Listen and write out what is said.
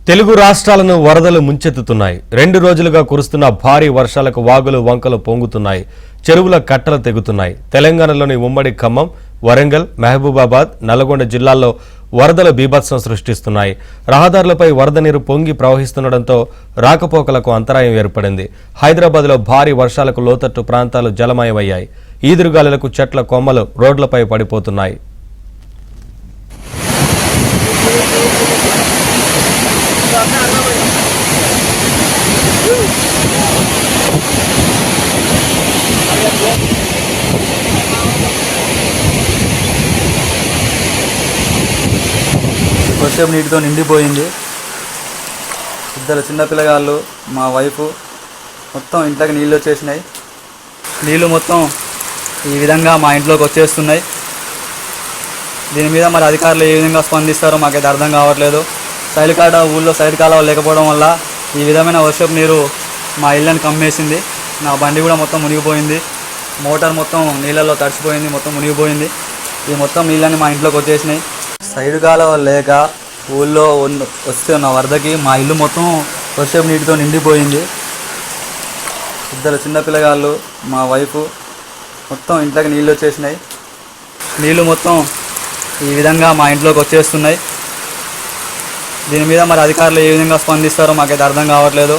తెలుగు రాష్ట్రాలను వరదలు ముంచెత్తుతున్నాయి. 2 రోజులుగా కురుస్తున్న భారీ వర్షాలకు వాగులు వంకలు పొంగుతున్నాయి. చెరువుల కట్టలు తెగుతున్నాయి. తెలంగాణలోని ఉమ్మడి ఖమ్మం, వరంగల్, మహబూబాబాద్, నల్గొండ జిల్లాల్లో వరదలు బీభత్సం సృష్టిస్తున్నాయి. రహదారులపై వరద నీరు పొంగి ప్రవహిస్తుండటంతో రాకపోకలకు అంతరాయం ఏర్పడింది. హైదరాబాద్లో భారీ వర్షాలకు లోతట్టు ప్రాంతాలు జలమయమయ్యాయి. ఈదురుగాలులకు చెట్ల కొమ్మలు రోడ్లపై పడిపోతున్నాయి. వర్షం నీటితో నిండిపోయింది. ఇద్దరు చిన్నపిల్లగాళ్ళు, మా వైఫ్ మొత్తం ఇంట్లోకి నీళ్ళు వచ్చేసినాయి. నీళ్ళు మొత్తం ఈ విధంగా మా ఇంట్లోకి వచ్చేస్తున్నాయి. దీని మీద మరి అధికారులు ఏ విధంగా స్పందిస్తారో మాకైతే అర్థం కావట్లేదు. ఊళ్ళో సైడ్ కాలువ లేకపోవడం వల్ల ఈ విధమైన వర్షపు నీరు మా ఇళ్ళని కమ్మేసింది. నా బండి కూడా మొత్తం మునిగిపోయింది. మోటార్ మొత్తం నీళ్ళల్లో తడిసిపోయింది, మొత్తం మునిగిపోయింది. ఈ మొత్తం నీళ్ళని మా ఇంట్లోకి వచ్చేసినాయి. సైడ్ కాలువ లేక ఊళ్ళో వస్తున్న వరదకి మా ఇల్లు మొత్తం వర్షపు నీటితో నిండిపోయింది. ఇద్దరు చిన్నపిల్లగాళ్ళు, మా వైఫ్ మొత్తం ఇంట్లోకి నీళ్ళు వచ్చేసినాయి. నీళ్ళు మొత్తం ఈ విధంగా మా ఇంట్లోకి వచ్చేస్తున్నాయి. దీని మీద మరి అధికారులు ఏ విధంగా స్పందిస్తారో మాకైతే అర్థం కావట్లేదు.